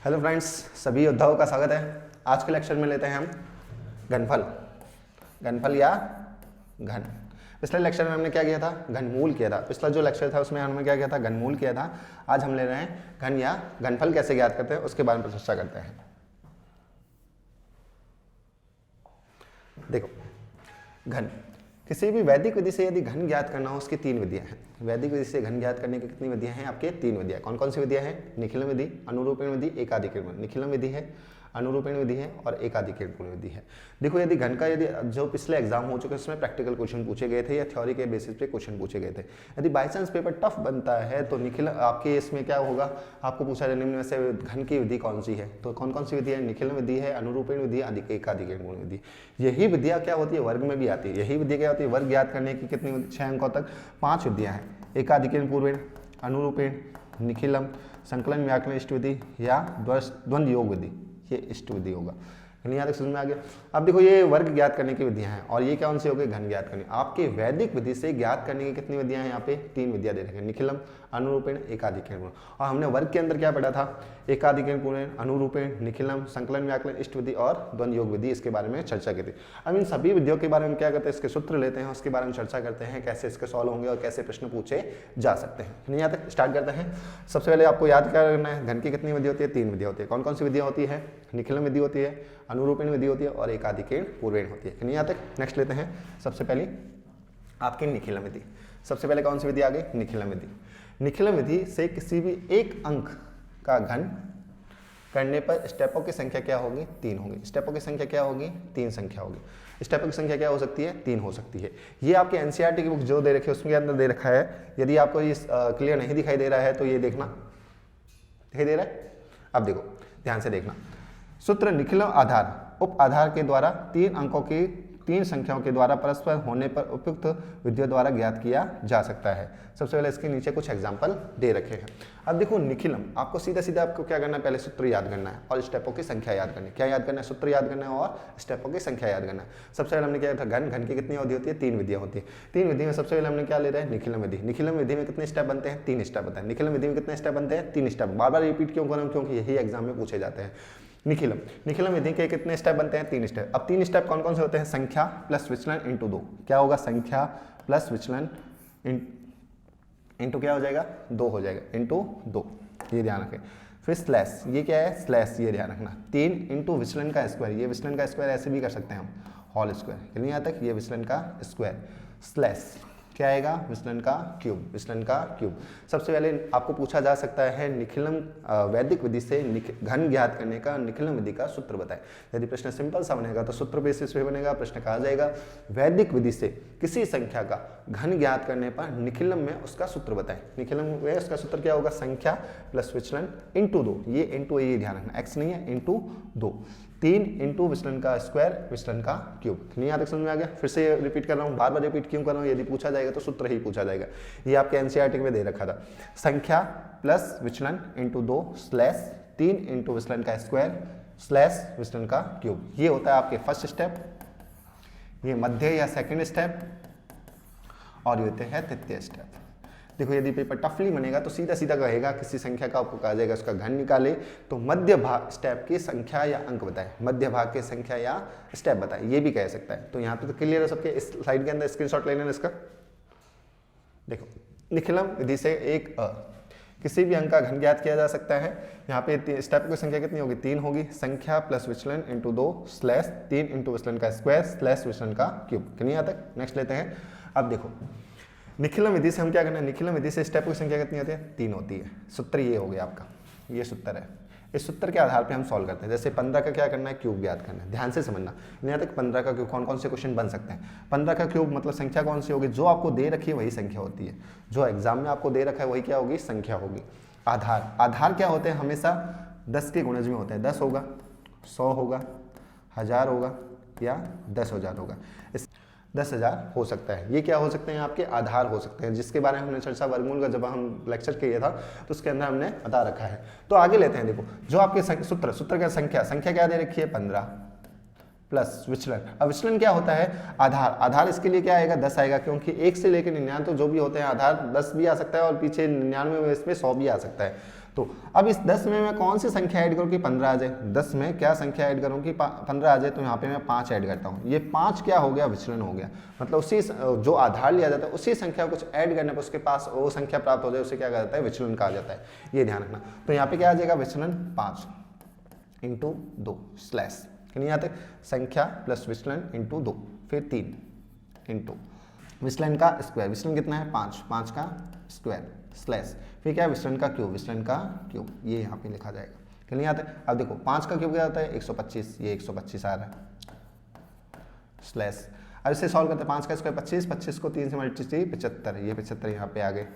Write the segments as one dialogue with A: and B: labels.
A: Hello friends, सभी योद्धाओं का स्वागत है। आज के लेक्चर में लेते हैं हम घनफल या घन। पिछले लेक्चर में हमने क्या किया था? घनमूल किया था। पिछला जो लेक्चर था उसमें हमने क्या किया था? घनमूल किया था। आज हम ले रहे हैं घन या घनफल कैसे ज्ञात करते हैं उसके बारे में चर्चा करते हैं। देखो, घन किसी भी वैदिक विधि से यदि घन ज्ञात करना हो, उसकी तीन विधियां हैं। वैदिक विधि से घन ज्ञात करने की कितनी विधियां हैं? आपके तीन विधियां। कौन कौन सी विधियां हैं? निखिलम विधि, अनुरूपण विधि, एकाधिकरण। निखिलम विधि है, अनुरूपण विधि है और एकाधिकरण विधि है। देखो, यदि घन का जो पिछले एग्जाम हो चुके हैं उसमें प्रैक्टिकल क्वेश्चन पूछे गए थे या थ्योरी के बेसिस पे क्वेश्चन पूछे गए थे। यदि बाई चांस पेपर टफ बनता है तो निखिल आपके इसमें क्या होगा? आपको पूछा जाए निम्न में से घन की विधि कौन सी है, तो कौन कौन सी विधि है? निखिलम विधि है, अनुरूपण विधि, एकाधिकरण विधि। यही विधियां क्या होती है? वर्ग में भी आती है। यही विधि क्या होती है? वर्ग ज्ञात करने की कितनी 6 अंकों तक 5 विधियां हैं। एकाधिकरण, पूर्वेण, अनुरूपेण, निखिलम, संकलन व्याकरण इष्ट विधि या द्वंद्व योग विधि। ये इष्ट विधि होगा। यहाँ तक समझ में आ गया। अब देखो, ये वर्ग ज्ञात करने की विधियां हैं और ये कौन सी हो गई? घन ज्ञात करनी। आपके वैदिक विधि से ज्ञात करने की कितनी विधियां हैं? यहाँ पे 3 विधियां दे रखी हैं, निखिलम, अनुरूपेण, एकाधिकरण। और हमने वर्ग के अंदर क्या पढ़ा था? एकाधिकरण, पूर्वेण, अनुरूपेण, निखिलम, संकलन व्याकरण इष्ट विधि और द्वंद्व योग विधि। इसके बारे में चर्चा की थी। अब इन सभी विधियों के बारे में क्या करते हैं? इसके सूत्र लेते हैं, उसके बारे में चर्चा करते हैं, कैसे इसके सॉल्व होंगे और कैसे प्रश्न पूछे जा सकते हैं। यहाँ तक स्टार्ट करते हैं। सबसे पहले आपको याद क्या करना है? घन की कितनी विधि होती है? 3 विधियां होती है। कौन कौन सी विधियां होती है? निखिलम विधि होती है, अनुरूपण विधि होती है और एकाधिकरण पूर्वेण होती है। यहाँ तक नेक्स्ट लेते हैं। सबसे पहले आपकी निखिलम विधि। सबसे पहले कौन सी विधि आ गई? निखिलम विधि। निखिलम विधि से किसी भी एक अंक का घन करने पर स्टेपों की संख्या क्या होगी? 3 होगी। स्टेपों की संख्या क्या होगी? 3 संख्या होगी। स्टेपों की संख्या क्या हो सकती है? 3 हो सकती है। ये आपके एनसीईआरटी की बुक जो दे रखी है उसके अंदर दे रखा है। यदि आपको ये क्लियर नहीं दिखाई दे रहा है तो ये देखना, दिखाई दे रहा है? अब देखो, ध्यान से देखना। सूत्र निखिलम आधार उप आधार के द्वारा 3 अंकों की 3 संख्याओं के द्वारा परस्पर होने पर उपयुक्त विधियों द्वारा ज्ञात किया जा सकता है। सबसे पहले इसके नीचे कुछ एग्जांपल दे रखे हैं। अब देखो, निखिलम आपको सीधा सीधा आपको क्या करना है? पहले सूत्र याद करना है और स्टेपों की संख्या याद करनी है। क्या याद करना है? सूत्र याद करना है और स्टेपों की संख्या याद करना है। सबसे पहले हमने क्या था? घन की कितनी अवधि होती है? 3 विधियां होती है। 3 विधि में सबसे पहले हमने क्या ले रहे हैं? निखिलम विधि। निखिलम विधि में कितने स्टेप बनते हैं? 3 स्टेप बनते हैं। निखिलम विधि में कितने स्टेप बनते हैं? 3 स्टेप। बार बार रिपीट क्यों करूं? क्योंकि यही एग्जाम में पूछे जाते हैं। निखिलम विधि के कितने स्टेप बनते हैं? 3 स्टेप। अब 3 स्टेप कौन कौन से होते हैं? संख्या प्लस विचलन इंटू 2। क्या होगा? संख्या प्लस विचलन इंटू क्या हो जाएगा? 2 हो जाएगा, इंटू 2। ये ध्यान रखें। फिर स्लैश, ये क्या है? स्लैश, ये ध्यान रखना। 3 इंटू विचलन का स्क्वायर। ये विचलन का स्क्वायर ऐसे भी कर सकते हैं हम, होल स्क्वायर। यहाँ तक ये विचलन का स्क्वायर। स्लैश क्या आएगा? विचलन का क्यूब। विचलन का क्यूब। सबसे पहले आपको पूछा जा सकता है निखिलम वैदिक विधि से घन ज्ञात करने का निखिलम विधि का सूत्र बताएं। यदि प्रश्न सिंपल सा बनेगा तो सूत्र बेसिस पे बनेगा। प्रश्न कहा जाएगा वैदिक विधि से किसी संख्या का घन ज्ञात करने पर निखिलम में उसका सूत्र बताएं। निखिलम में उसका सूत्र क्या होगा? संख्या प्लस विचलन इंटू 2। ये इंटू, ये ध्यान रखना, एक्स नहीं है, इंटू 2। 3 इंटू विचलन का स्क्वायर, विचलन का क्यूब। नहीं यहाँ तक समझ में आ गया? फिर से रिपीट कर रहा हूँ, बार बार रिपीट क्यों कर रहा हूँ? यदि पूछा जाएगा तो सूत्र ही पूछा जाएगा। ये आपके एनसीईआरटी में दे रखा था। संख्या प्लस विचलन इंटू 2 स्लैश 3 इंटू विचलन का स्क्वायर स्लैश विचलन का क्यूब। ये होता है आपके फर्स्ट स्टेप, ये मध्य या सेकेंड स्टेप और ये होते हैं तृतीय स्टेप। देखो, यदि पेपर टफली बनेगा तो सीधा सीधा कहेगा किसी संख्या का आपको कहा जाएगा उसका घन निकाले तो मध्य भाग स्टेप की संख्या या अंक बताए, मध्य भाग की संख्या या स्टेप बताए, ये भी कह सकता है। तो यहाँ पे तो क्लियर है सबके। इस स्लाइड के अंदर स्क्रीनशॉट ले लेना इसका। देखो, निखिलम विधि से एक किसी भी अंक का घन ज्ञात किया जा सकता है। यहाँ पे स्टेप की संख्या कितनी होगी? 3 होगी। संख्या प्लस विचलन इंटू 2 स्लैश 3 इंटू विचलन का स्क्वायर स्लैश विचलन का क्यूब। यहाँ तक नेक्स्ट लेते हैं। अब देखो, निखिलम विधि से हम क्या करना है? निखिलम विधि से स्टेप की संख्या कितनी होती है? 3 होती है। सूत्र ये हो गया आपका, ये सूत्र है। इस सूत्र के आधार पे हम सॉल्व करते हैं। जैसे 15 का क्या करना है? क्यूब ज्ञात करना है। ध्यान से समझना, यहाँ तक 15 का क्यूब कौन कौन से क्वेश्चन बन सकते हैं। 15 का क्यूब मतलब संख्या कौन सी होगी? जो आपको दे रखी है वही संख्या होती है। जो एग्जाम में आपको दे रखा है वही क्या होगी? संख्या होगी। आधार, आधार क्या होते हैं? हमेशा 10 के गुणज में होते हैं। 10 होगा, 100 होगा, 1000 होगा या 10,000 होगा। 10,000 हो सकता है। ये क्या हो सकते हैं? आपके आधार हो सकते हैं, जिसके बारे में हमने चर्चा वर्गमूल का जब हम लेक्चर किया था तो उसके अंदर हमने बता रखा है। तो आगे लेते हैं। देखो, जो आपके सूत्र का संख्या क्या दे रखी है? 15 प्लस विचलन। अब विचलन क्या होता है? आधार। आधार इसके लिए क्या आएगा? 10 आएगा, क्योंकि 1 से लेकर 99 तो जो भी होते हैं आधार 10 भी आ सकता है और पीछे 99 में इसमें 100 भी आ सकता है। तो अब इस 10 में मैं कौन सी संख्या ऐड करूँ कि 15 आ जाए, 10 में क्या संख्या ऐड करूँ कि 15 आ जाए, तो यहाँ पे मैं 5 ऐड करता हूँ। ये 5 क्या हो गया, विचलन हो गया, मतलब उसी जो आधार लिया जाता है उसी संख्या को कुछ ऐड करने पर उसके पास वो संख्या प्राप्त हो जाए, उसे क्या कहा जाता है, विचलन कहा जाता है। ये ध्यान रखना। तो यहाँ पे क्या आ जाएगा, विचलन 5 इंटू 2 स्लैश, नहीं आते, संख्या प्लस विचलन इंटू 2, फिर 3 इंटू विचलन का स्क्वायर, विचलन कितना है 5, 5 का स्क्वायर स्लैश, फिर क्या है विचलन का क्यूब, विचलन का क्यूब, ये यहाँ पे लिखा जाएगा। नहीं आते, अब देखो 5 का क्यूब क्या होता है 125, ये 125 आ रहा है स्लैश। अब इसे सॉल्व करते हैं, 5 का स्क्वायर 25, 25 को 3 से मल्टीप्लाई 75, ये 75 यहाँ पे आ गए।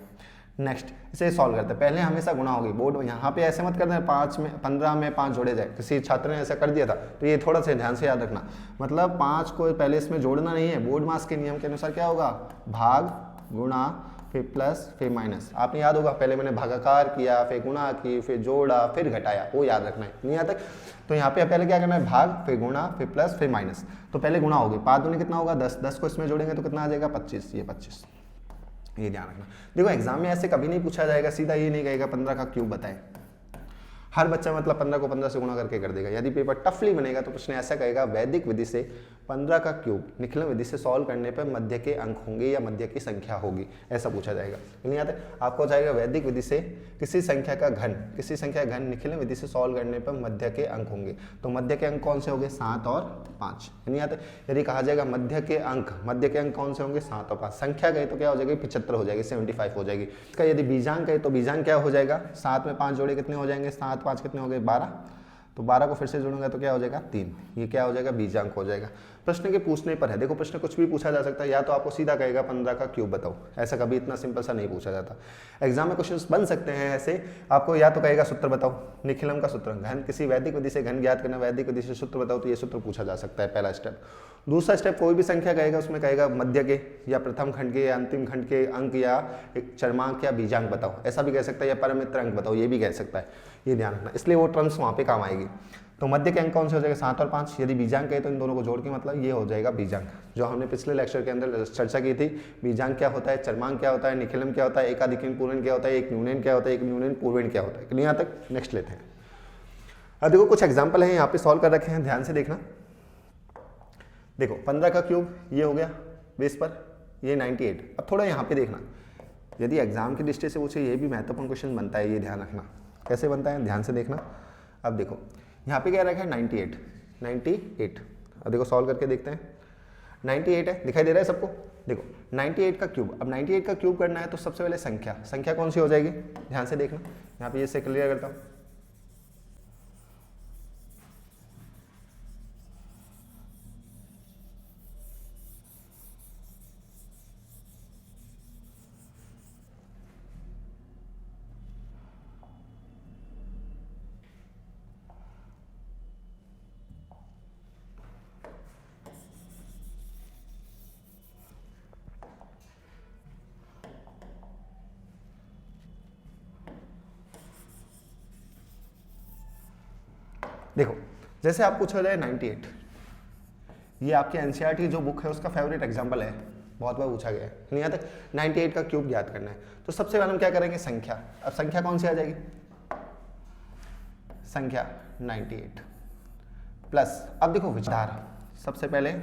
A: नेक्स्ट इसे सॉल्व करते हैं, पहले हमेशा गुणा होगी, बोर्ड यहाँ पे ऐसे मत कर दें 5 में 15 में 5 जोड़े जाए, किसी छात्र ने ऐसा कर दिया था, तो ये थोड़ा सा ध्यान से याद रखना, मतलब 5 को पहले इसमें जोड़ना नहीं है, बोर्ड मास के नियम के अनुसार क्या होगा, भाग गुणा फिर प्लस फिर माइनस। आपने याद होगा पहले मैंने भागाकार किया, फिर गुणा की, फिर जोड़ा, फिर घटाया, वो याद रखना है, नहीं आता। तो यहाँ पे पहले क्या करना है, भाग फिर गुणा फिर प्लस फिर माइनस। तो पहले गुणा होगी, 5 दूनी कितना होगा 10, 10 को इसमें जोड़ेंगे तो कितना आ जाएगा 25, ये 25, ये ध्यान रखना। देखो एग्जाम में ऐसे कभी नहीं पूछा जाएगा, सीधा ये नहीं कहेगा 15 का क्यूब बताएं। हर बच्चा मतलब 15 को 15 से गुणा करके कर देगा। यदि पेपर टफली बनेगा तो प्रश्न ऐसा कहेगा, वैदिक विधि से 15 का क्यूब निखिलन विधि से सॉल्व करने पर मध्य के अंक होंगे या मध्य की संख्या होगी, ऐसा पूछा जाएगा। नहीं आता, आपको जाएगा वैदिक विधि से किसी संख्या का घन, किसी संख्या घन निखिलन विधि से सॉल्व करने पर मध्य के अंक होंगे, तो मध्य के अंक कौन से होंगे 7 और 5। नहीं आता, यदि कहा जाएगा मध्य के अंक कौन से होंगे 7 और 5, संख्या गई तो क्या हो जाएगी 75 हो जाएगी, 75 हो जाएगी। इसका यदि बीजांक है तो बीजांक क्या हो जाएगा, 7 में 5 जोड़े कितने हो जाएंगे, 7 5 कितने हो गए 12, तो 12 को फिर से जोड़ूंगा तो क्या हो जाएगा 3, ये क्या हो जाएगा बीजांक हो जाएगा। प्रश्न के पूछने पर है, देखो प्रश्न कुछ भी पूछा जा सकता है, या तो आपको सीधा कहेगा 15 का क्यूब बताओ, ऐसा कभी इतना सिंपल सा नहीं पूछा जाता। एग्जाम में क्वेश्चंस बन सकते हैं ऐसे, आपको या तो कहेगा सूत्र बताओ, निखिलम का सूत्र, घन किसी वैदिक विधि से घन ज्ञात करना, वैदिक विधि से सूत्र बताओ, तो ये सूत्र पूछा जा सकता है, पहला स्टेप। दूसरा स्टेप कोई भी संख्या कहेगा उसमें कहेगा मध्य के या प्रथम खंड के या अंतिम खंड के अंक या एक चरमांक या बीजांक बताओ, ऐसा भी कह सकता है, या परमित्र अंक बताओ, ये भी कह सकता है, ये ध्यान रखना, इसलिए वो टर्म्स वहाँ पे काम आएगी। तो मध्य के अंक कौन से हो जाएगा 7 और 5, यदि बीजांक है तो इन दोनों को जोड़ के मतलब ये हो जाएगा बीजांक, जो हमने पिछले लेक्चर के अंदर चर्चा की थी। बीजांक क्या होता है, चरमांक क्या होता है, निखिलम क्या होता है, एकाधिकरण पूर्ण क्या होता है, एक न्यूनन क्या होता है, एक न्यूनन पूर्वण क्या होता है। यहाँ तक नेक्स्ट लेते हैं। अब देखो कुछ एग्जाम्पल है यहाँ पे सॉल्व कर रखे हैं, ध्यान से देखना। देखो 15 का क्यूब ये हो गया बेस पर, ये 98। अब थोड़ा यहाँ पे देखना, यदि एग्जाम की दृष्टि से पूछे ये भी महत्वपूर्ण क्वेश्चन बनता है, ये ध्यान रखना कैसे बनता है, ध्यान से देखना। अब देखो यहाँ पे क्या रखा है 98। अब देखो सॉल्व करके देखते हैं, 98 है, दिखाई दे रहा है सबको। देखो 98 का क्यूब, अब 98 का क्यूब करना है तो सबसे पहले संख्या कौन सी हो जाएगी, ध्यान से देखना। यहाँ पे ये क्लियर करता हूँ, देखो जैसे आप पूछा जाए 98, ये आपके एनसीईआरटी जो बुक है उसका फेवरेट एग्जांपल है, बहुत बार पूछा गया है। नहीं आता 98 का क्यूब ज्ञात करना है, तो सबसे पहले हम क्या करेंगे संख्या। अब संख्या कौन सी आ जाएगी, संख्या 98 प्लस, अब देखो विचार, सबसे पहले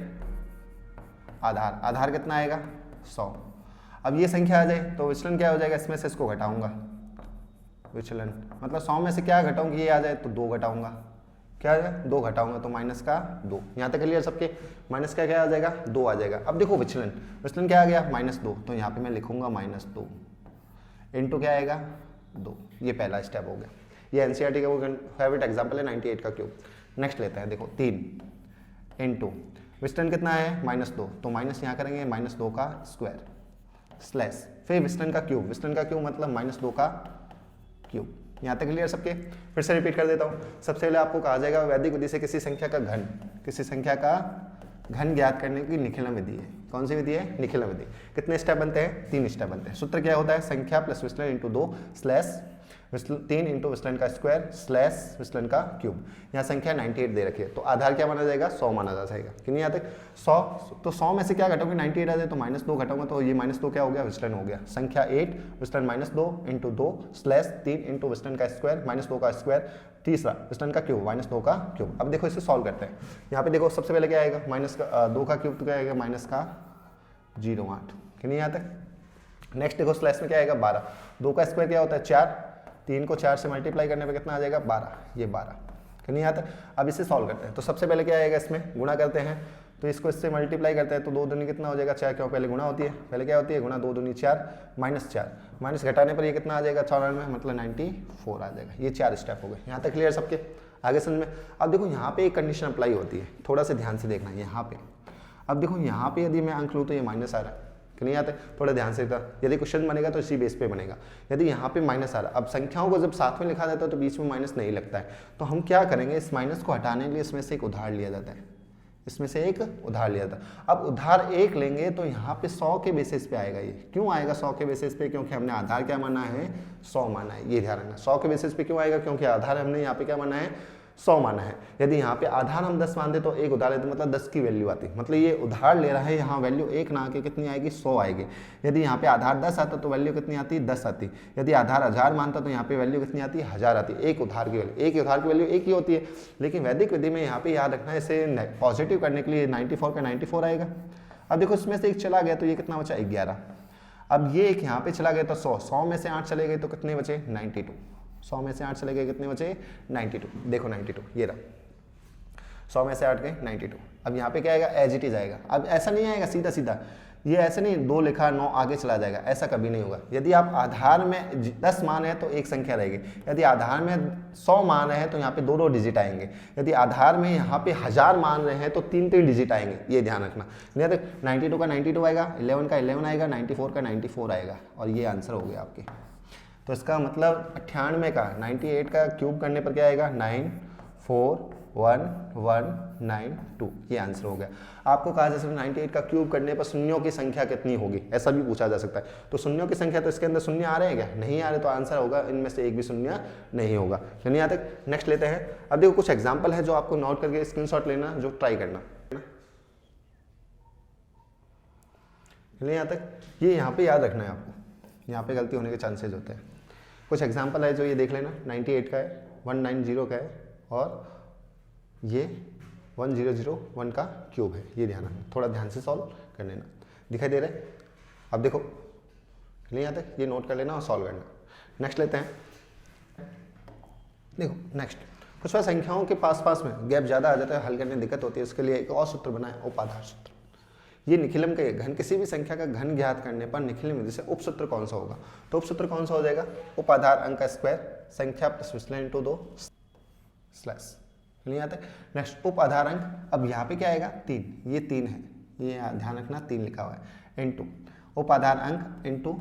A: आधार कितना आएगा 100। अब ये संख्या आ जाए तो विचलन क्या हो जाएगा, इसमें से इसको घटाऊंगा, विचलन मतलब 100 में से क्या घटाऊंगी, ये आ जाए तो 2 घटाऊंगा, क्या आ जाएगा 2 घटाऊंगा तो माइनस का 2। यहाँ तक क्लियर सबके, माइनस का क्या आ जाएगा 2 आ जाएगा। अब देखो विचलन क्या आ गया -2, तो यहाँ पे मैं लिखूंगा -2 इंटू क्या आएगा 2, ये पहला स्टेप हो गया। ये एनसीईआरटी का वो फेवरेट एग्जाम्पल है 98 का क्यूब। नेक्स्ट लेते हैं, देखो 3 इंटू विचलन कितना है -2, तो माइनस यहाँ करेंगे -2 का स्क्वायर स्लैश, फिर विचलन का क्यूब मतलब -2 का क्यूब। यहाँ तक क्लियर सबके, फिर से रिपीट कर देता हूँ। सबसे पहले आपको कहा जाएगा वैदिक विधि से किसी संख्या का घन ज्ञात करने की निखिलम विधि है। कौन सी विधि है, निखिलम विधि। कितने स्टेप बनते हैं, 3 स्टेप बनते हैं। सूत्र क्या होता है, संख्या प्लस विचलन इंटू 2 स्लैश 3 इंटू विचलन का स्क्वायर स्लैश विचलन का क्यूब। यहाँ संख्या 98 दे रखी है, तो आधार क्या माना जाएगा, 100 माना जा जाएगा कि नहीं। यहाँ तक 100, तो 100 में से क्या घटाओगे, 98 आ जाए तो -2 घटाऊंगा, तो ये -2 क्या हो गया, विचलन हो गया। संख्या 8 विचलन -2 इंटू 2 स्लैश 3 इंटू विचलन का स्क्वायर -2 का स्क्वायर, तीसरा विचलन का क्यूब -2 का क्यूब। अब देखो इसे सॉल्व करते हैं। यहाँ पे देखो सबसे पहले क्या आएगा, -2 का क्यूब, तो क्या आएगा -0.8 कि नहीं। यहाँ तक नेक्स्ट देखो स्लैश में क्या आएगा, 12, 2 का स्क्वायर क्या होता है 4, 3 को 4 से मल्टीप्लाई करने पे कितना आ जाएगा 12, ये 12 कि नहीं। आता अब इसे सॉल्व करते हैं। तो सबसे पहले क्या आएगा, इसमें गुणा करते हैं, तो इसको इससे मल्टीप्लाई करते हैं, तो 2 दूनी कितना हो जाएगा 4, क्यों पहले गुणा होती है, पहले क्या होती है गुणा, 2 दूनी 4 -4 माइनस घटाने पर ये कितना आ जाएगा 94 मतलब 94 आ जाएगा। ये 4 स्टेप हो गए। यहाँ तक क्लियर सबके, आगे समझ में। अब देखो यहाँ पे एक कंडीशन अप्लाई होती है, थोड़ा सा ध्यान से देखना यहाँ पे। अब देखो यहाँ पे यदि मैं अंक लूँ तो ये माइनस आ रहा है कि नहीं आते, थोड़ा ध्यान से। यदि क्वेश्चन बनेगा तो इसी बेस पे बनेगा। यदि यहाँ पे माइनस आ रहा है, अब संख्याओं को जब साथ में लिखा जाता है तो बीच में माइनस नहीं लगता है, तो हम क्या करेंगे, इस माइनस को हटाने के लिए इसमें से एक उधार लिया जाता है, इसमें से एक उधार लिया था। अब उधार 1 लेंगे तो यहाँ पे 100 के बेसिस पे आएगा। ये क्यों आएगा 100 के बेसिस पे, क्योंकि हमने आधार क्या माना है 100 माना है। ये ध्यान रखना, 100 के बेसिस पे क्यों आएगा, क्योंकि आधार हमने यहाँ पे क्या माना है 100 माना है। यदि यहाँ पे आधार हम 10 मानते तो एक उधार लेते मतलब 10 की वैल्यू आती, मतलब ये उधार ले रहा है, यहाँ वैल्यू 1 ना आके कितनी आएगी 100 आएगी। यदि यहाँ पे आधार 10 आता तो वैल्यू कितनी आती 10 आती। यदि आधार 1000 मानता तो यहाँ पे वैल्यू कितनी आती 1000 आती। एक उधार की वैल्यू, एक उधार की वैल्यू एक ही होती है। लेकिन वैदिक विधि में यहाँ पे याद रखना है, इसे पॉजिटिव करने के लिए 94 का 94 आएगा। अब देखो इसमें से एक चला गया तो ये कितना बचा 11। अब ये एक यहाँ पे चला गया तो 100 में से 8 चले गए तो कितने बचे 92। 100 में से 8 चले गए कितने बचे 92। देखो 92 ये रहा, 100 में से 8 गए 92। अब यहाँ पे क्या आएगा एज इट इज आएगा। अब ऐसा नहीं आएगा सीधा सीधा, ये ऐसे नहीं 2 लिखा 9 आगे चला जाएगा, ऐसा कभी नहीं होगा। यदि आप आधार में 10 मान है तो एक संख्या रहेगी। यदि आधार में 100 मान रहे हैं तो यहाँ पे 2 डिजिट आएंगे। यदि आधार में यहाँ पे 1000 मान रहे हैं तो 3 डिजिट आएंगे, ये ध्यान रखना। नहीं तो 92 का 92 आएगा, 11 का 11 आएगा, 94 का 94 आएगा, और ये आंसर हो गया आपके। तो इसका मतलब 98 का 98 का क्यूब करने पर क्या आएगा 9419192, ये आंसर हो गया। आपको कहा जा सकता है 98 का क्यूब करने पर शून्यों की संख्या कितनी होगी, ऐसा भी पूछा जा सकता है। तो शून्यों की संख्या, तो इसके अंदर शून्य आ रहे हैं क्या, नहीं आ रहे, तो आंसर होगा इनमें से एक भी शून्य नहीं होगा। नहीं यहाँ तक नेक्स्ट लेते हैं। अब देखो कुछ एग्जाम्पल है जो आपको नोट करके स्क्रीनशॉट लेना, जो ट्राई करना। यहाँ तक ये यहाँ पे याद रखना है आपको, यहाँ पे गलती होने के चांसेस होते हैं। कुछ एग्जाम्पल है जो ये देख लेना, 98 का है, 190 का है, और ये 1001 का क्यूब है, ये ध्यान रखना। थोड़ा ध्यान से सॉल्व कर लेना, दिखाई दे रहा है। अब देखो नहीं आता, ये नोट कर लेना और सॉल्व करना। नेक्स्ट लेते हैं। देखो नेक्स्ट कुछ बार संख्याओं के पास में गैप ज़्यादा आ जाता है, हल करने में दिक्कत होती है, उसके लिए एक और सूत्र बनाए, उपाधार सूत्र। ये निखिलम का घन, किसी भी संख्या का घन ज्ञात करने पर निखिलम विधि से उपसूत्र कौन सा होगा, तो उपसूत्र कौन सा हो जाएगा, उपाधार अंक का स्क्वायर संख्या प्लस विचलन इंटू 2 स्लैश। नहीं आता। नेक्स्ट उपाधार अंक, अब यहाँ पे क्या आएगा 3, ये 3 है, ये ध्यान रखना 3 लिखा हुआ है, इंटू उपाधार अंक इंटू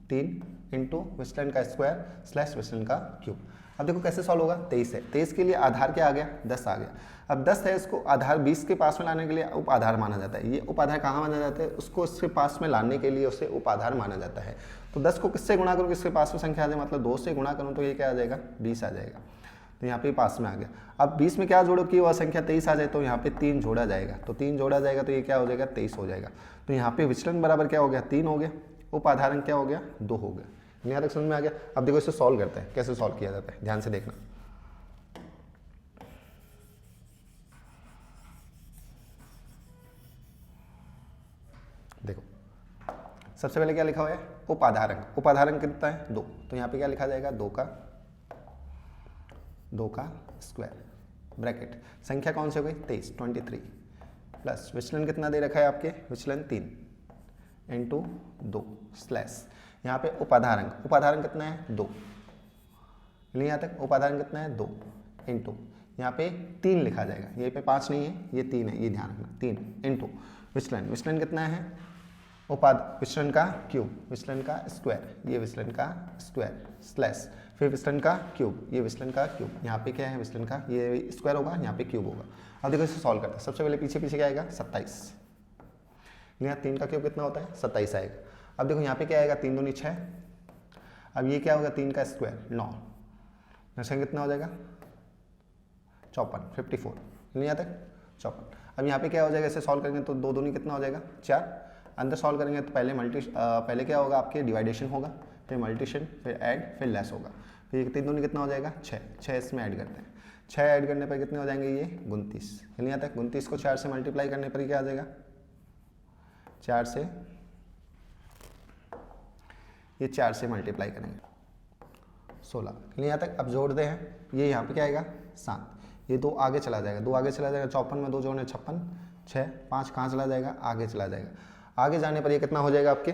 A: 3 इंटू विचलन का स्क्वायर स्लैश विचलन का क्यूब। अब देखो कैसे सॉल्व होगा, 23 है, 23 के लिए आधार क्या आ गया 10 आ गया। अब 10 है, इसको आधार 20 के पास में लाने के लिए उप आधार माना जाता है। ये उप आधार कहाँ माना जाता है, उसको इसके पास में लाने के लिए उसे उप आधार माना जाता है। तो 10 को किससे गुणा करूँ, किसके पास में संख्या आ जाए, मतलब 2 से गुणा करूँ तो ये क्या आ जाएगा 20 आ जाएगा। तो यहाँ पे पास में आ गया। अब 20 में क्या जोड़ो कि वह संख्या 23 आ जाए, तो यहाँ पे 3 जोड़ा जाएगा, तो 3 जोड़ा जाएगा तो ये क्या हो जाएगा 23 हो जाएगा। तो यहाँ पे विचलन बराबर क्या हो गया 3 हो गया, उप आधार अंक क्या हो गया 2 हो गया। यहाँ तक समझ में आ गया। अब देखो इसे सॉल्व करते हैं, कैसे सॉल्व किया जाता है, ध्यान से देखना। देखो सबसे पहले क्या लिखा हुआ है उपाधार अंक। उपाधार अंक कितना है 2, तो यहाँ पे क्या लिखा जाएगा 2 का स्क्वायर ब्रैकेट, संख्या कौन सी हो गई 23 प्लस विचलन कितना दे रखा है आपके, विचलन 3 इंटू 2 स्लैश। यहाँ पे उपाधार अंक, उपाधार अंक कितना है 2, यहाँ तक उपाधार अंक कितना है 2 इंटू यहाँ पे 3 लिखा जाएगा, ये पे 5 नहीं है, ये 3 है, ये ध्यान रखना 3 इंटू विचलन, विचलन कितना है विचलन का क्यूब, विचलन का स्क्वायर, ये विचलन का स्क्वायर स्लैश, फिर विचलन का क्यूब, ये विचलन का क्यूब, यहाँ पे क्या है विचलन का, ये स्क्वायर होगा, यहाँ पे क्यूब होगा। अब देखो इसे सॉल्व करते हैं। सबसे पहले पीछे क्या आएगा 27, यहाँ 3 का क्यूब कितना होता है 27 आएगा। अब देखो यहाँ पे क्या आएगा 3 दूनी 6, अब ये क्या होगा 3 का स्क्वायर 9, नेक्स्ट कितना हो जाएगा 54, 54 नहीं आता 54। अब यहाँ पे क्या हो जाएगा, इसे सॉल्व करेंगे तो 2 दूनी कितना हो जाएगा 4, अंदर सॉल्व करेंगे तो पहले क्या होगा आपके डिवाइडेशन होगा, फिर मल्टीशन, फिर ऐड, फिर लेस होगा, फिर 3 दूनी कितना हो जाएगा 6, 6 इसमें ऐड करते हैं, 6 ऐड करने पर कितने हो जाएंगे ये 29, नहीं आता 29 को 4 से मल्टीप्लाई करने पर क्या आ जाएगा 4 से, ये 4 से मल्टीप्लाई करेंगे 16, नहीं आता। अब जोड़ते हैं, ये यहाँ पे क्या आएगा 7, ये 2 आगे चला जाएगा, 2 आगे चला जाएगा 54 में 2 जोड़ने 56, 6 5 कहाँ चला जाएगा आगे चला जाएगा, आगे जाने पर ये कितना हो जाएगा आपके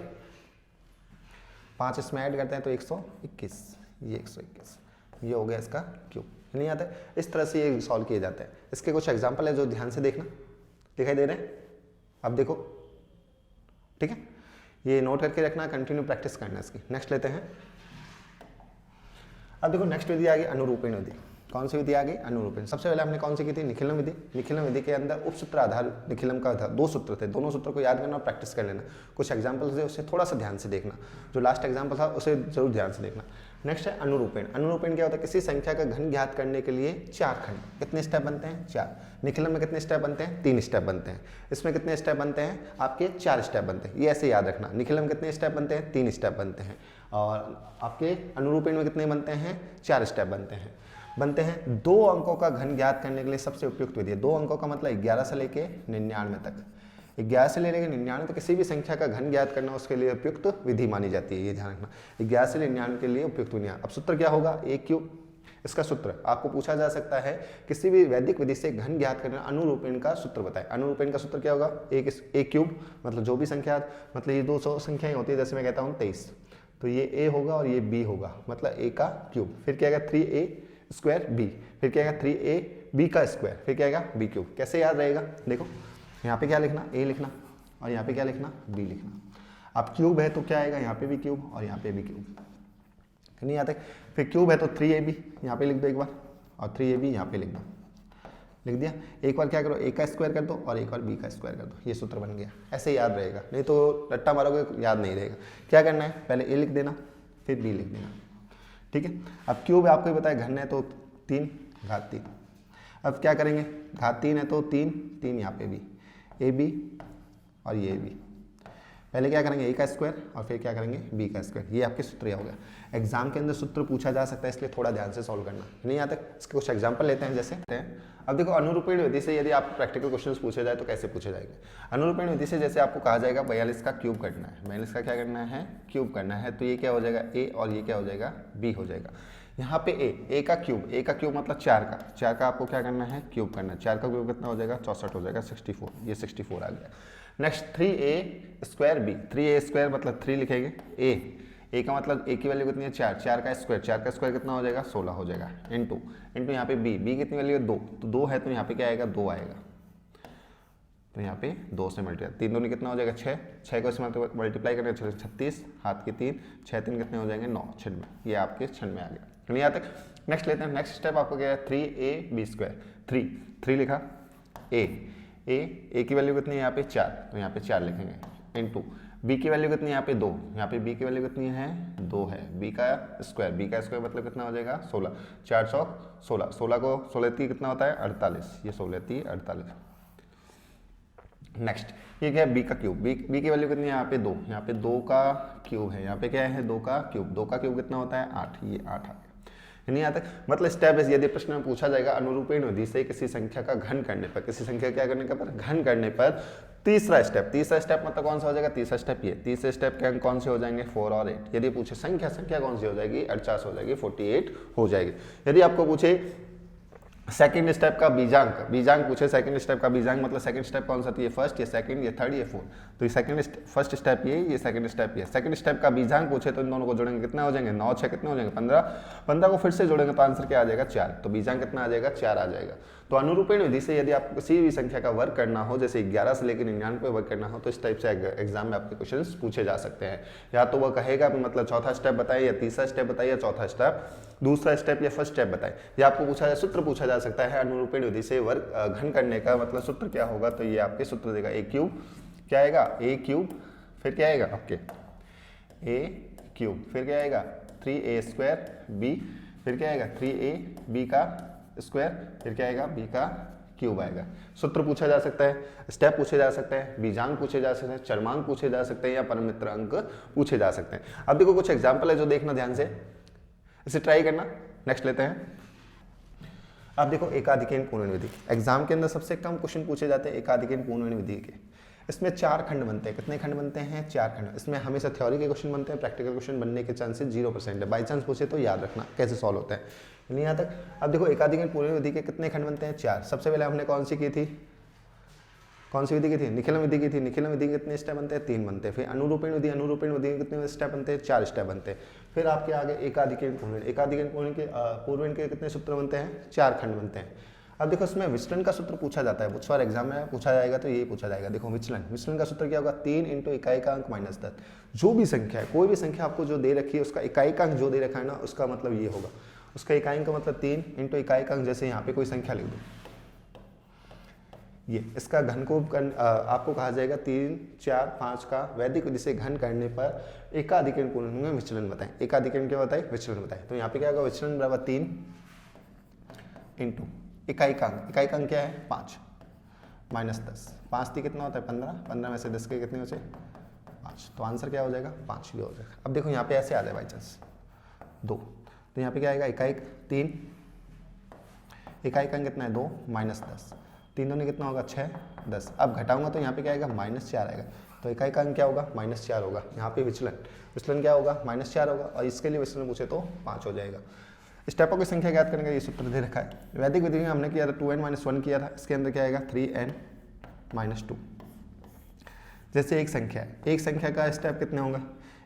A: 5 इसमें ऐड करते हैं तो 121, ये 121, ये हो गया इसका क्यूब, नहीं आता। इस तरह से ये सॉल्व किए जाते हैं। इसके कुछ एग्जांपल है जो ध्यान से देखना, दिखाई दे रहे हैं, अब देखो ठीक है, ये नोट करके रखना, कंटिन्यू प्रैक्टिस करना इसकी। नेक्स्ट लेते हैं, अब देखो नेक्स्ट विधि आ गई अनुरूपण विधि। कौन सी विधि आ गई अनुरूपण। सबसे पहले हमने कौन सी की थी निखिलम विधि। निखिलम विधि के अंदर उपसूत्र आधार निखिलम का था, 2 सूत्र थे, दोनों सूत्रों को याद करना और प्रैक्टिस कर लेना। कुछ एग्जाम्पल्स है उससे थोड़ा सा ध्यान से देखना, जो लास्ट एग्जाम्पल था उसे जरूर ध्यान से देखना। नेक्स्ट है अनुरूपण। अनुरूपण क्या होता है, किसी संख्या का घन ज्ञात करने के लिए 4 खंड, कितने स्टेप बनते हैं 4। निखिलम में कितने स्टेप बनते हैं 3 स्टेप बनते हैं। इसमें कितने स्टेप बनते हैं आपके 4 स्टेप बनते हैं, ये ऐसे याद रखना। निखिलम कितने स्टेप बनते हैं 3 स्टेप बनते हैं, और आपके अनुरूपण में कितने बनते हैं 4 स्टेप बनते हैं। 2 अंकों का घन ज्ञात करने के लिए सबसे उपयुक्त विधि है। 2 अंकों का मतलब 11 से लेके 99 तक, 11 से लेकर 99 तक किसी भी संख्या का घन ज्ञात करना उसके लिए उपयुक्त विधि मानी जाती है, ये ध्यान रखना। 11 से 99 के लिए उपयुक्त विधि। अब सूत्र क्या होगा a क्यूब, इसका सूत्र आपको पूछा जा सकता है किसी भी वैदिक विधि से घन ज्ञात करना, अनुरूपण का सूत्र बताएं। अनुरूपण का सूत्र क्या होगा a क्यूब, मतलब जो भी संख्या, मतलब ये 200 संख्याएं होती है, जैसे मैं कहता हूँ 23, तो ये a होगा और ये b होगा, मतलब a का क्यूब। फिर क्या आएगा 3a स्क्वायर b, फिर क्या आएगा 3a b का स्क्वायर, फिर क्या आएगा b क्यूब। कैसे याद रहेगा, देखो यहाँ पे क्या लिखना a लिखना और यहाँ पे क्या लिखना b लिखना। अब क्यूब है तो क्या आएगा यहाँ पे भी क्यूब और यहाँ पे भी क्यूब, नहीं आते। फिर क्यूब है तो 3ab यहाँ पे लिख दो एक बार, और 3ab यहाँ पे लिख दो, लिख दिया। एक बार क्या करो a का स्क्वायर कर दो और एक बार b का स्क्वायर कर दो, ये सूत्र बन गया। ऐसे याद रहेगा, नहीं तो रट्टा मारोगे याद नहीं रहेगा। क्या करना है, पहले a लिख देना फिर b लिख देना, ठीक है। अब क्यूब आपको ही बताया, घन है तो 3 घात 3। अब क्या करेंगे, घात 3 है तो 3 यहाँ पे भी ए बी और ये भी। पहले क्या करेंगे a का स्क्वायर और फिर क्या करेंगे b का स्क्वायर, ये आपके सूत्र हो गया। एग्जाम के अंदर सूत्र पूछा जा सकता है, इसलिए थोड़ा ध्यान से सॉल्व करना। नहीं आता, इसके कुछ एग्जाम्पल लेते हैं जैसे। अब देखो अनुरूपण विधि से यदि आप प्रैक्टिकल क्वेश्चंस पूछे जाए तो कैसे पूछे जाएंगे। अनुरूपण विधि से जैसे आपको कहा जाएगा 42 का क्यूब करना है, 42 का क्या करना है क्यूब करना है, तो ये क्या हो जाएगा a और ये क्या हो जाएगा b हो जाएगा। यहाँ पे a का क्यूब मतलब 4 का आपको क्या करना है क्यूब करना है। 4 का क्यूब कितना हो जाएगा 64 हो जाएगा, 64, ये 64 आ गया। Next 3a square b, 3a square मतलब 3 लिखेंगे, a का मतलब a की वैल्यू कितनी है 4 का स्क्वायर कितना हो जाएगा 16 हो जाएगा, इंटू यहाँ पे b कितनी वैल्यू है 2, तो 2 है तो यहाँ पे क्या आएगा 2 आएगा, तो यहाँ पे 2 से मल्टीप्लाई, 3 दूनी कितना हो जाएगा 6 को इसमें मल्टीप्लाई करेंगे 36, हाथ के 3, 6 3 कितने हो जाएंगे 9, 96, ये आपके 96 आ गया। नहीं आता। नेक्स्ट लेते हैं, नेक्स्ट स्टेप आपको क्या है 3ab स्क्वायर, 3 लिखा, a की वैल्यू कितनी है यहाँ पे 4, तो यहाँ पे 4 लिखेंगे, इंटू b की वैल्यू कितनी है यहाँ पे 2, यहाँ पे b की वैल्यू कितनी है 2 है, b का स्क्वायर मतलब कितना हो जाएगा 16, 4 चौक 16, 16 को 16 कितना होता है 48, ये 16 48। नेक्स्ट ये क्या है b का क्यूब, b की वैल्यू कितनी है यहाँ पे 2, यहाँ पे 2 का क्यूब है, यहाँ पे क्या है 2 का क्यूब कितना होता है 8, ये 8 आ गया। नहीं आता, मतलब स्टेप है। यदि प्रश्न में पूछा जाएगा अनुरूपण विधि से किसी संख्या का घन करने पर, किसी संख्या क्या करने का पर घन करने पर तीसरा स्टेप मतलब कौन सा हो जाएगा, तीसरा स्टेप ये। तीसरे स्टेप के अंक कौन से हो जाएंगे 4 और 8। यदि पूछे संख्या कौन सी हो जाएगी 48 हो जाएगी, 48 हो जाएगी। यदि आपको पूछे सेकंड स्टेप का बीजांक पूछे, सेकंड स्टेप का बीजांक मतलब सेकंड स्टेप कौन सा, तो ये फर्स्ट, ये सेकंड, ये थर्ड, ये फोर्थ, तो ये फर्स्ट स्टेप ये सेकंड स्टेप ये। सेकंड स्टेप का बीजांक पूछे तो इन दोनों को जोड़ेंगे कितना हो जाएंगे 9 6 कितने हो जाएंगे 15 को फिर से जोड़ेंगे तो आंसर क्या आ जाएगा 4, तो बीजांक कितना आ जाएगा 4 आ जाएगा। तो अनुरूपण विधि से यदि आपको किसी भी संख्या का वर्क करना हो, जैसे 11 से लेकर 99 पे वर्क करना हो, तो इस टाइप से एग्जाम में आपके क्वेश्चंस पूछे जा सकते हैं। या तो वह कहेगा मतलब चौथा स्टेप बताइए, या तीसरा स्टेप बताइए, या चौथा स्टेप, दूसरा स्टेप या फर्स्ट स्टेप बताइए। या आपको सूत्र पूछा जा सकता है अनुरूपण विधि से वर्क घन करने का, मतलब सूत्र क्या होगा, तो ये आपके सूत्र देगा a क्यूब, क्या आएगा a क्यूब, फिर क्या आएगा आपके a क्यूब, फिर क्या आएगा 3a² b, फिर क्या आएगा 3ab का स्क्वायर, फिर क्या आएगा b का क्यूब आएगा। सूत्र पूछा जा सकता है, स्टेप पूछे जा सकते हैं, बीजांक पूछे जा सकते हैं, चरमांक पूछे जा सकते हैं या परमित्रांक पूछे जा सकते हैं। अब देखो कुछ एग्जाम्पल है जो देखना ध्यान से, इसे ट्राई करना। नेक्स्ट लेते हैं। अब देखो एकाधिकरण पूर्ण विधि, एग्जाम के अंदर सबसे कम क्वेश्चन पूछे जाते हैं एकाधिकरण पूर्ण विधि के। इसमें 4 खंड बनते हैं। कितने खंड बनते हैं? 4 खंड। इसमें हमेशा थ्योरी के क्वेश्चन बनते हैं, प्रैक्टिकल क्वेश्चन बनने के चांसेस 0% है। बाई चांस पूछे तो याद रखना कैसे सॉल्व होता है, नहीं यहाँ तक। अब देखो एकाधिकरण पूर्ण विधि के कितने खंड बनते हैं? 4। सबसे पहले हमने कौन सी की थी, कौन सी विधि की थी? निखिलन विधि की थी। निखिलन विधि के कितने स्टेप बनते हैं? 3 बनते हैं। फिर अनुरूपण विधि, अनुरूपण विधि के कितने स्टेप बनते हैं? 4 स्टेप बनते हैं। फिर आपके आगे एकाधिकरण पूर्ण, एकाधिकरण पूर्ण के कितने सूत्र बनते हैं? 4 खंड बनते हैं। अब देखो इसमें विचलन का सूत्र पूछा जाता है, बहुत सारे एग्जाम में पूछा जाएगा तो यही पूछा जाएगा। देखो विचलन, विचलन का सूत्र क्या होगा? 3 × इकाई का अंक माइनस 10। जो भी संख्या है, कोई भी संख्या आपको जो दे रखी है उसका इकाई का अंक जो दे रखा है ना, उसका मतलब ये होगा, उसका इकाई अंक का मतलब 3 × इकाई का अंक। जैसे यहाँ पे कोई संख्या लिख दो, ये इसका घन को आपको कहा जाएगा 3, 4, 5 का वैदिक विधि से घन करने पर एकाधिकरण पूर्ण में विचलन बताएं। एकाधिकरण क्या बताए? विचलन बताएं। तो यहाँ पे क्या होगा? विचलन बराबर 3 × इकाई का अंक, इकाई का अंक क्या है? 5 माइनस 10। 5 थी कितना होता है? 15। 15 में से 10 के कितने बचे? 5। तो आंसर क्या हो जाएगा? 5 भी हो जाएगा। अब देखो यहाँ पे ऐसे आ जाए बाई चांस 2, तो यहाँ पे क्या आएगा? इकाई 3, इकाई का अंक कितना है? 2 माइनस 10। 3 दूनी कितना होगा? 6, 10। अब घटाऊंगा तो यहाँ पे क्या आएगा? -4 आएगा। तो इकाई का अंक क्या होगा? -4 होगा। यहाँ पे विचलन, विचलन क्या होगा? -4 होगा। और इसके लिए विचलन पूछे तो 5 हो जाएगा। स्टेपों की संख्या ज्ञात करने का ये सूत्र दे रखा है। वैदिक विधि में हमने किया था 2n-1 किया था, इसके अंदर क्या आएगा? 3n-2। जैसे एक संख्या है, एक संख्या का स्टेप कितने होगा?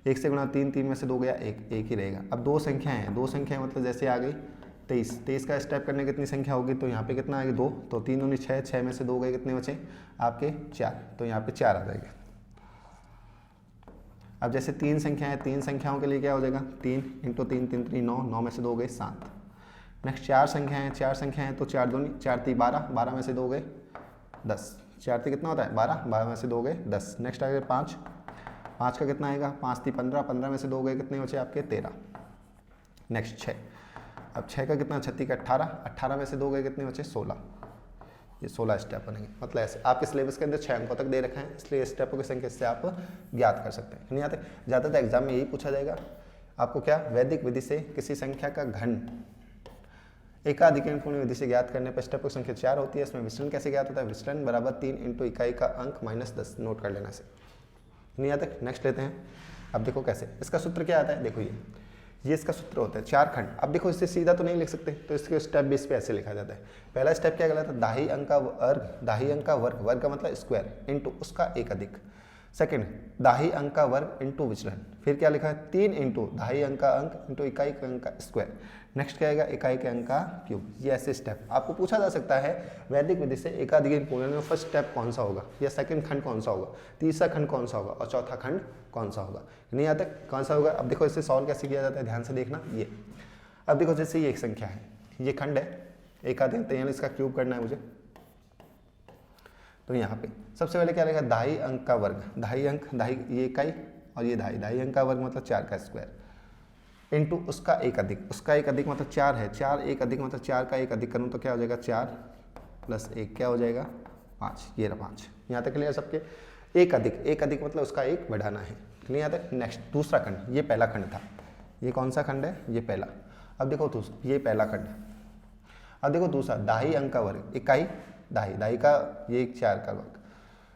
A: 1 से गुणा 3, 3 में से 2 गया, 1 ही रहेगा। अब 2 संख्याएं हैं, 2 संख्याएं मतलब जैसे आ गई 23, 23 का स्टेप करने कितनी संख्या होगी? तो यहाँ पे कितना आएगी? 2। तो 3 दूनी 6, 6 में से 2 गए, कितने बचे आपके? 4। तो यहाँ पे 4 आ जाएगा। अब जैसे 3 संख्या है, 3 संख्याओं के लिए क्या हो जाएगा? 3 × 3, 3 3 9, 9 में से 2 गए 7। नेक्स्ट 4 संख्या है, 4 संख्या है तो 4 दूनी 4 3 12, 12 में से 2 गए 10। 4 3 कितना होता है? 12, 12 में से 2 गए 10। नेक्स्ट आ गया 5, 5 का कितना आएगा? 5 3 15, 15 में से 2 गए, कितने बचे आपके? 13। नेक्स्ट 6, अब 6 का कितना? 36 का 18, 18 में से 2 गए, कितने बचे? 16। ये 16 स्टेप बनेंगे। मतलब ऐसे आपके सिलेबस के अंदर 6 अंकों तक दे रखा है, इसलिए स्टेपों की संख्या से आप ज्ञात कर सकते हैं। नहीं आते ज़्यादातर एग्जाम में यही पूछा जाएगा आपको, क्या? वैदिक विधि से किसी संख्या का घन एकाधिकरण पूर्ण विधि से ज्ञात करने पर स्टेपों की संख्या 4 होती है। इसमें विचलन कैसे ज्ञात होता है? विचलन बराबर 3 × इकाई का अंक माइनस 10। नोट कर लेना से। नहीं आता? नेक्स्ट लेते हैं। अब देखो कैसे, इसका सूत्र क्या आता है? देखो ये इसका सूत्र होता है 4 खंड। अब देखो इससे सीधा तो नहीं लिख सकते, तो इसके स्टेप बेस पे ऐसे लिखा जाता है। पहला स्टेप क्या कहलाता है? दाही अंक का वर्ग, दाही अंक का वर्ग, वर्ग का मतलब स्क्वायर, इनटू उसका एक अधिक। सेकंड, दाही अंक का वर्ग इनटू विचलन। फिर क्या लिखा है? 3 × दाही अंक का अंक इनटू इकाई के अंक का स्क्वायर। नेक्स्ट क्या आएगा? इकाई के अंक का क्यूब। ये ऐसे स्टेप आपको पूछा जा सकता है वैदिक विधि से एकाधिकरण पूर्ण में फर्स्ट स्टेप कौन सा होगा, या सेकंड खंड कौन सा होगा, तीसरा खंड कौन सा होगा और चौथा खंड कौन सा होगा। नहीं आता कौन सा होगा? अब देखो इसे सॉल्व कैसे किया जाता है, ध्यान से देखना। ये अब देखो जैसे ये एक संख्या है, ये खंड है एकाधिकरण, यानी इसका क्यूब करना है मुझे। तो यहाँ पे सबसे पहले क्या रहेगा? दाही अंक का वर्ग, दाही अंक, दाही ये इकाई और ये दाही, दाही अंक का वर्ग मतलब 4 का स्क्वायर, इनटू उसका एक अधिक, उसका एक अधिक मतलब 4 है, 4 एक अधिक मतलब 4 का एक अधिक करूँ तो क्या हो जाएगा? 4 + 1 क्या हो जाएगा? 5। ये रहा 5। यहाँ तक क्लियर सबके? एक अधिक, एक अधिक मतलब उसका एक बढ़ाना है। क्लियर यहाँ तक? नेक्स्ट दूसरा खंड, ये पहला खंड था, ये कौन सा खंड है? ये पहला। अब देखो दूसरा, ये पहला खंड। अब देखो दूसरा, दाही अंक का वर्ग, इकाई दाही, दाही का ये 4 का वर्ग।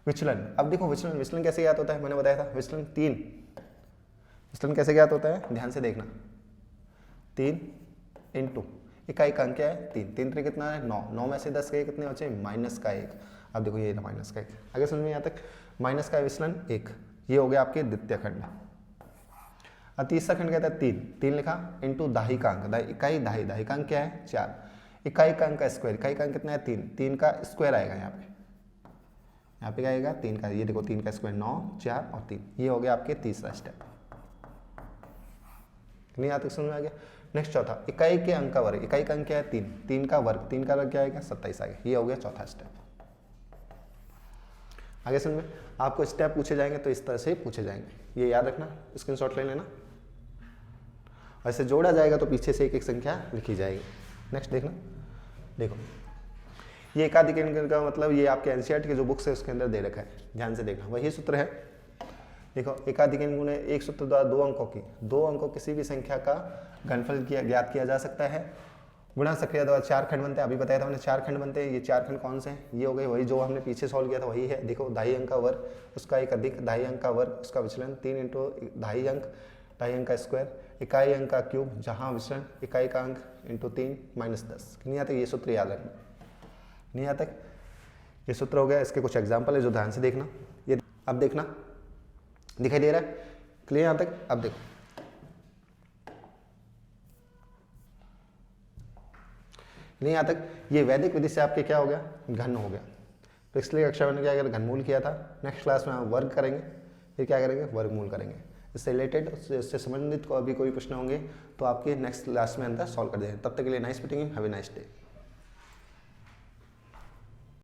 A: विचलन, अब देखो विचलन, विचलन कैसे ज्ञात होता है? मैंने बताया था विचलन 3, विचलन कैसे ज्ञात होता है? ध्यान से देखना। 3 × इकाई का अंक क्या है? 3, 3 3 कितना है? 9, 9 में से 10 गए, कितने बचे? -1। अब देखो ये माइनस का 1, आगे समझ में यहाँ तक? माइनस का विचलन 1, ये हो गया आपके द्वितीय खंड। अब तीसरा खंड कहता है 3, 3 लिखा इनटू दाही का अंक, इकाई दाही, दाही का अंक क्या है? 4, इकाई का अंक का स्क्वायर, इकाई का अंक कितना है? 3, 3 का स्क्वायर आएगा यहाँ पे, यहाँ पे क्या आएगा? 3 का, ये देखो 3 का स्क्वायर 9, 4 और 3, ये हो गया आपके तीसरा स्टेप। नहीं आता समझ में आ गया? नेक्स्ट चौथा, इकाई के अंक का वर्ग, इकाई का अंक क्या है? 3, 3 का वर्ग, 3 का वर्ग क्या आएगा? 27 आ गया, ये हो गया चौथा स्टेप। आगे समझ में? आपको स्टेप पूछे जाएंगे तो इस तरह से पूछे जाएंगे, ये याद रखना, स्क्रीनशॉट ले लेना। ऐसे जोड़ा जाएगा तो पीछे से एक एक संख्या लिखी जाएगी। नेक्स्ट देखना, देखो ये एकाधिक अंक का मतलब ये आपके एनसीईआरटी के जो बुक्स है उसके अंदर दे रखा है, ध्यान से देखना। वही सूत्र है, देखो एकाधिक अंक गुणे एक सूत्र द्वारा दो अंकों किसी भी संख्या का घनफल ज्ञात किया जा सकता है। गुणा सक्रिय द्वारा 4 खंड बनते हैं, अभी बताया था हमने 4 खंड बनते हैं। ये 4 खंड कौन से हैं? ये हो गए वही जो हमने पीछे सॉल्व किया था, वही है। देखो ढाई अंक का वर्ग उसका एक अधिक ढाई अंक का वर्ग उसका विचलन 3 इंटू ढाई अंक का स्क्वायर इकाई अंक का क्यूब जहाँ विचलन इकाई का अंक इंटू 3 माइनस 10। नहीं आता ये सूत्र याद रखना, नहीं आता ये सूत्र हो गया। इसके कुछ एग्जाम्पल है जो ध्यान से देखना। ये अब देखना दिखाई दे रहा है क्लियर यहाँ तक? अब देखो नहीं यहाँ तक, ये वैदिक विधि से आपके क्या हो गया? घन हो गया। पिछली कक्षा में क्या किया? घनमूल किया था। नेक्स्ट क्लास में हम वर्ग करेंगे, फिर क्या करेंगे? वर्गमूल करेंगे। इससे रिलेटेड इससे संबंधित को अभी कोई प्रश्न होंगे तो आपके नेक्स्ट क्लास में अंदर सॉल्व कर देंगे। तब तक के लिए nice meeting, have a nice day.